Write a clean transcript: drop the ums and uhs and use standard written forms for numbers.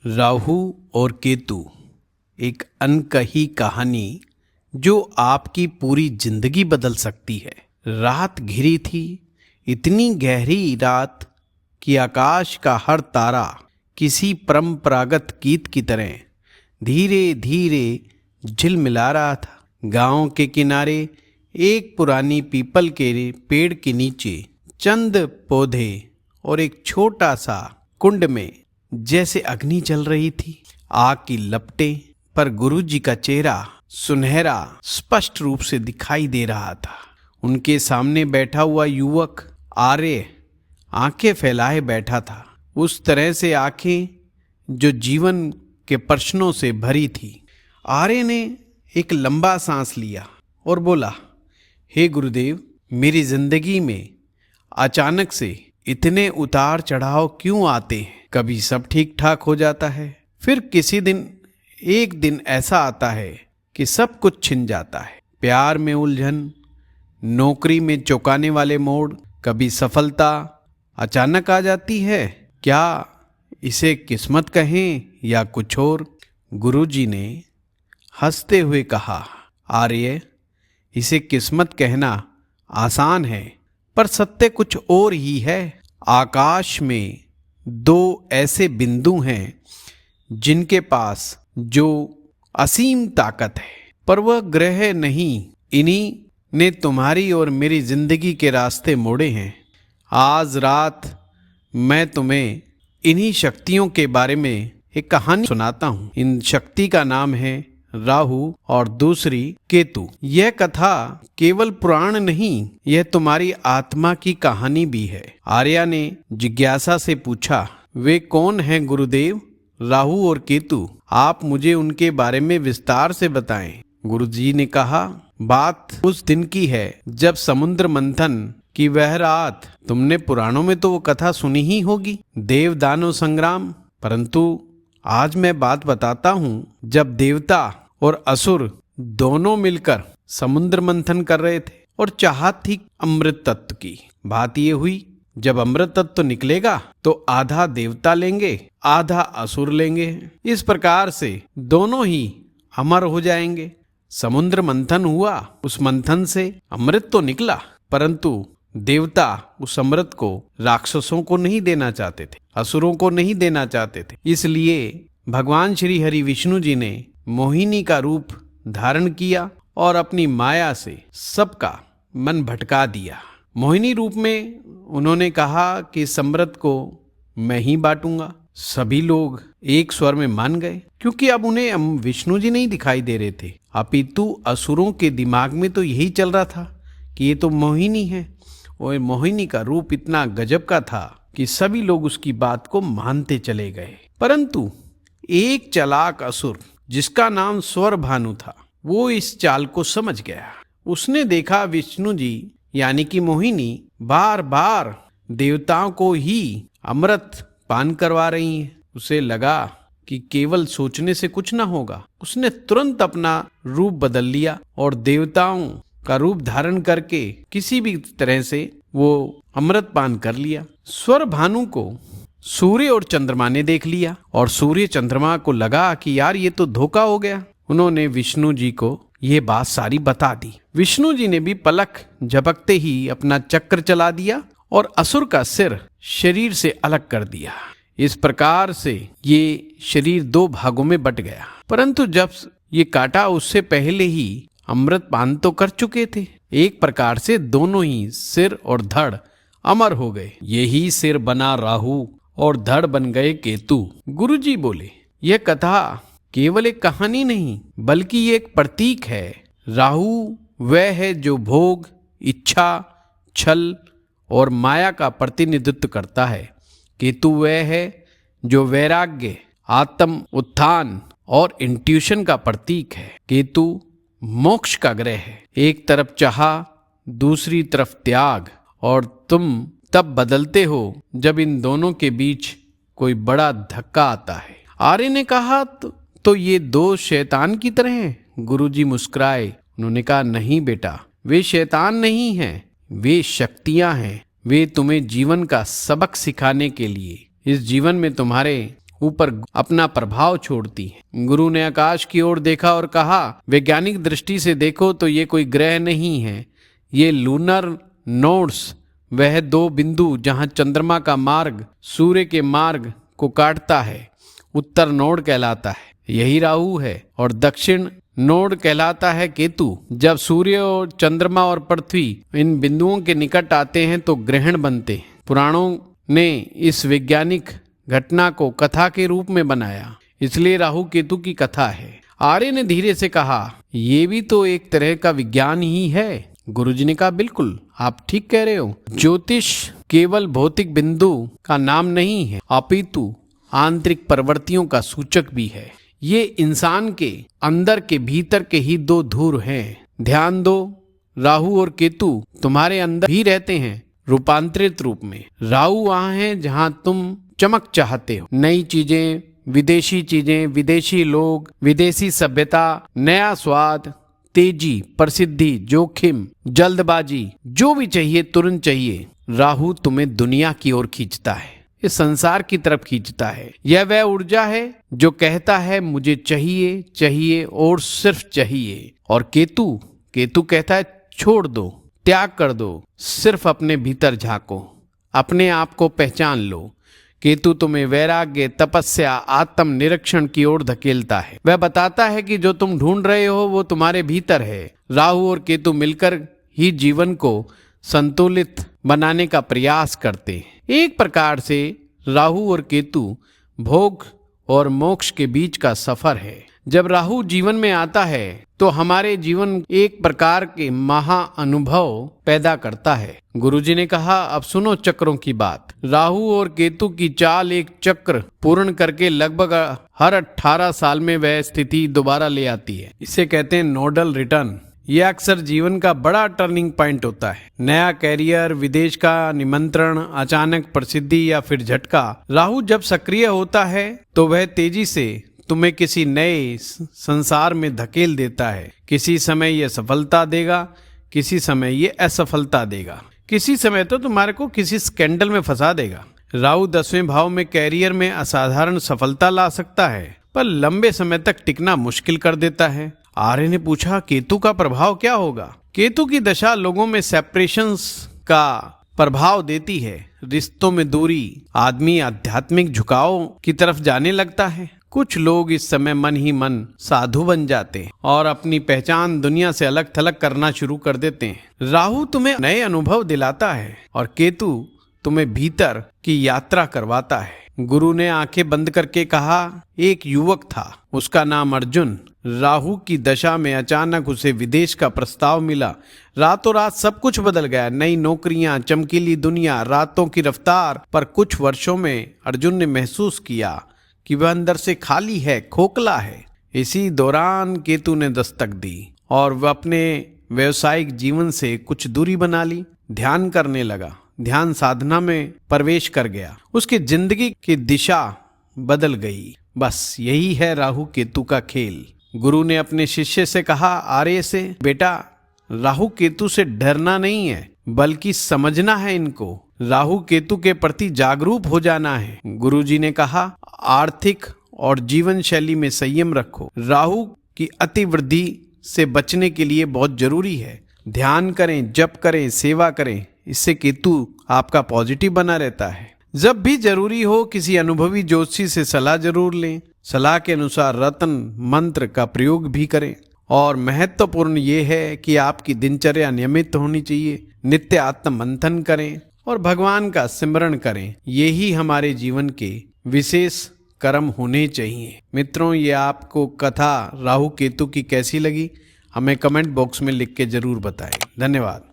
राहु और केतु, एक अनकही कहानी जो आपकी पूरी जिंदगी बदल सकती है। रात घिरी थी, इतनी गहरी रात कि आकाश का हर तारा किसी परंपरागत गीत की तरह धीरे धीरे झिलमिला रहा था। गांव के किनारे एक पुरानी पीपल के पेड़ के नीचे चंद पौधे और एक छोटा सा कुंड में जैसे अग्नि जल रही थी। आग की लपटें पर गुरुजी का चेहरा सुनहरा स्पष्ट रूप से दिखाई दे रहा था। उनके सामने बैठा हुआ युवक आर्य आंखें फैलाए बैठा था, उस तरह से आंखें जो जीवन के प्रश्नों से भरी थी। आर्य ने एक लंबा सांस लिया और बोला, हे गुरुदेव, मेरी जिंदगी में अचानक से इतने उतार चढ़ाव क्यों आते हैं? कभी सब ठीक ठाक हो जाता है, फिर एक दिन ऐसा आता है कि सब कुछ छिन जाता है। प्यार में उलझन, नौकरी में चौंकाने वाले मोड़, कभी सफलता अचानक आ जाती है। क्या इसे किस्मत कहें या कुछ और? गुरुजी ने हंसते हुए कहा, आर्य, इसे किस्मत कहना आसान है, पर सत्य कुछ और ही है। आकाश में दो ऐसे बिंदु हैं जिनके पास जो असीम ताकत है, पर वह ग्रह नहीं। इन्हीं ने तुम्हारी और मेरी जिंदगी के रास्ते मोड़े हैं। आज रात मैं तुम्हें इन्हीं शक्तियों के बारे में एक कहानी सुनाता हूँ। इन शक्ति का नाम है राहु और दूसरी केतु। यह कथा केवल पुराण नहीं, यह तुम्हारी आत्मा की कहानी भी है। आर्या ने जिज्ञासा से पूछा, वे कौन हैं गुरुदेव? राहु और केतु, आप मुझे उनके बारे में विस्तार से बताएं। गुरुजी ने कहा, बात उस दिन की है जब समुद्र मंथन की वह रात। तुमने पुराणों में तो वो कथा सुनी ही होगी, देव दानव संग्राम। परंतु आज मैं बात बताता हूँ जब देवता और असुर दोनों मिलकर समुद्र मंथन कर रहे थे और चाहत थी अमृत तत्व की। बात ये हुई, जब अमृत तत्व निकलेगा तो आधा देवता लेंगे, आधा असुर लेंगे। इस प्रकार से दोनों ही अमर हो जाएंगे। समुद्र मंथन हुआ, उस मंथन से अमृत तो निकला, परंतु देवता उस अमृत को राक्षसों को नहीं देना चाहते थे, असुरों को नहीं देना चाहते थे। इसलिए भगवान श्री हरि विष्णु जी ने मोहिनी का रूप धारण किया और अपनी माया से सबका मन भटका दिया। मोहिनी रूप में उन्होंने कहा कि इस अमृत को मैं ही बांटूंगा। सभी लोग एक स्वर में मान गए, क्योंकि अब उन्हें विष्णु जी नहीं दिखाई दे रहे थे, अपितु असुरों के दिमाग में तो यही चल रहा था कि ये तो मोहिनी है। और मोहिनी का रूप इतना गजब का था कि सभी लोग उसकी बात को मानते चले गए। परंतु एक चालाक असुर जिसका नाम स्वर भानु था, वो इस चाल को समझ गया। उसने देखा विष्णु जी यानी कि मोहिनी बार बार देवताओं को ही अमृत पान करवा रही हैं। उसे लगा कि केवल सोचने से कुछ ना होगा। उसने तुरंत अपना रूप बदल लिया और देवताओं का रूप धारण करके किसी भी तरह से वो अमृत पान कर लिया। स्वर भानु को सूर्य और चंद्रमा ने देख लिया और सूर्य चंद्रमा को लगा कि यार ये तो धोखा हो गया। उन्होंने विष्णु जी को ये बात सारी बता दी। विष्णु जी ने भी पलक झपकते ही अपना चक्र चला दिया और असुर का सिर शरीर से अलग कर दिया। इस प्रकार से ये शरीर दो भागों में बट गया। परंतु जब ये काटा, उससे पहले ही अमृत पान तो कर चुके थे। एक प्रकार से दोनों ही सिर और धड़ अमर हो गए। यही सिर बना राहु और धड़ बन गए केतु। गुरुजी बोले, यह कथा केवल एक कहानी नहीं, बल्कि ये एक प्रतीक है। राहु वह है जो भोग, इच्छा, छल और माया का प्रतिनिधित्व करता है। केतु वह है जो वैराग्य, आत्म उत्थान और इंट्यूशन का प्रतीक है। केतु मोक्ष का ग्रह है। एक तरफ चाह, दूसरी तरफ त्याग, और तुम तब बदलते हो जब इन दोनों के बीच कोई बड़ा धक्का आता है। आर्य ने कहा, तो ये दो शैतान की तरह हैं? गुरुजी मुस्कुराए। उन्होंने कहा, नहीं बेटा, वे शैतान नहीं हैं, वे शक्तियां हैं। वे तुम्हें जीवन का सबक सिखाने के लिए, इस जीवन में तुम्हारे ऊपर अपना प्रभाव छोड़ती हैं। गुरु ने आकाश की ओर देखा और कहा, वैज्ञानिक दृष्टि से देखो तो ये कोई ग्रह नहीं है, ये लूनर नोड्स, वह 2 बिंदु जहां चंद्रमा का मार्ग सूर्य के मार्ग को काटता है, उत्तर नोड कहलाता है, यही राहु है, और दक्षिण नोड कहलाता है केतु। जब सूर्य और चंद्रमा और पृथ्वी इन बिंदुओं के निकट आते हैं तो ग्रहण बनते हैं। पुराणों ने इस वैज्ञानिक घटना को कथा के रूप में बनाया, इसलिए राहु केतु की कथा है। आर्य ने धीरे से कहा, ये भी तो एक तरह का विज्ञान ही है। गुरुजी ने कहा, बिल्कुल आप ठीक कह रहे हो। ज्योतिष केवल भौतिक बिंदु का नाम नहीं है, अपितु आंतरिक प्रवृत्तियों का सूचक भी है। ये इंसान के अंदर के भीतर के ही 2 धुर हैं। ध्यान दो, राहु और केतु तुम्हारे अंदर ही रहते हैं, रूपांतरित रूप में। राहु वहां है जहां तुम चमक चाहते हो, नई चीजें, विदेशी लोग, विदेशी सभ्यता, नया स्वाद, तेजी, प्रसिद्धि, जोखिम, जल्दबाजी, जो भी चाहिए तुरंत चाहिए। राहु तुम्हें दुनिया की ओर खींचता है, इस संसार की तरफ खींचता है। यह वह ऊर्जा है जो कहता है मुझे चाहिए और सिर्फ चाहिए। और केतु कहता है छोड़ दो, त्याग कर दो, सिर्फ अपने भीतर झांको, अपने आप को पहचान लो। केतु तुम्हें वैराग्य, तपस्या, आत्म निरीक्षण की ओर धकेलता है। वह बताता है कि जो तुम ढूंढ रहे हो वो तुम्हारे भीतर है। राहु और केतु मिलकर ही जीवन को संतुलित बनाने का प्रयास करते हैं। एक प्रकार से राहु और केतु भोग और मोक्ष के बीच का सफर है। जब राहु जीवन में आता है तो हमारे जीवन एक प्रकार के महा अनुभव पैदा करता है। गुरुजी ने कहा, अब सुनो चक्रों की बात। राहु और केतु की चाल एक चक्र पूर्ण करके लगभग हर 18 साल में वह स्थिति दोबारा ले आती है। इसे कहते हैं नोडल रिटर्न। यह अक्सर जीवन का बड़ा टर्निंग पॉइंट होता है। नया कैरियर, विदेश का निमंत्रण, अचानक प्रसिद्धि या फिर झटका। राहु जब सक्रिय होता है तो वह तेजी से तुम्हें किसी नए संसार में धकेल देता है। किसी समय यह सफलता देगा, किसी समय यह असफलता देगा, किसी समय तो तुम्हारे को किसी स्कैंडल में फंसा देगा। राहु 10वें भाव में कैरियर में असाधारण सफलता ला सकता है, पर लंबे समय तक टिकना मुश्किल कर देता है। आर्य ने पूछा, केतु का प्रभाव क्या होगा? केतु की दशा लोगों में सेपरेशंस का प्रभाव देती है। रिश्तों में दूरी, आदमी आध्यात्मिक झुकाव की तरफ जाने लगता है। कुछ लोग इस समय मन ही मन साधु बन जाते हैं और अपनी पहचान दुनिया से अलग थलग करना शुरू कर देते हैं। राहु तुम्हें नए अनुभव दिलाता है और केतु तुम्हें भीतर की यात्रा करवाता है। गुरु ने आंखें बंद करके कहा, एक युवक था, उसका नाम अर्जुन। राहु की दशा में अचानक उसे विदेश का प्रस्ताव मिला। रातों रात सब कुछ बदल गया। नई नौकरियां, चमकीली दुनिया, रातों की रफ्तार। पर कुछ वर्षों में अर्जुन ने महसूस किया कि वह अंदर से खाली है, खोखला है। इसी दौरान केतु ने दस्तक दी और वह अपने व्यवसायिक जीवन से कुछ दूरी बना ली। ध्यान करने लगा, ध्यान साधना में प्रवेश कर गया। उसकी जिंदगी की दिशा बदल गई। बस यही है राहु केतु का खेल। गुरु ने अपने शिष्य से कहा, आर्य से, बेटा राहु केतु से डरना नहीं है बल्कि समझना है इनको। राहु केतु के प्रति जागरूक हो जाना है। गुरुजी ने कहा, आर्थिक और जीवन शैली में संयम रखो। राहु की अतिवृद्धि से बचने के लिए बहुत जरूरी है। ध्यान करें, जप करें, सेवा करें, इससे केतु आपका पॉजिटिव बना रहता है। जब भी जरूरी हो किसी अनुभवी ज्योतिषी से सलाह जरूर लें। सलाह के अनुसार रत्न मंत्र का प्रयोग भी करें। और महत्वपूर्ण ये है कि आपकी दिनचर्या नियमित होनी चाहिए। नित्य आत्म मंथन करें और भगवान का सिमरण करें। यही हमारे जीवन के विशेष कर्म होने चाहिए। मित्रों, ये आपको कथा राहु केतु की कैसी लगी हमें कमेंट बॉक्स में लिख के जरूर बताएं। धन्यवाद।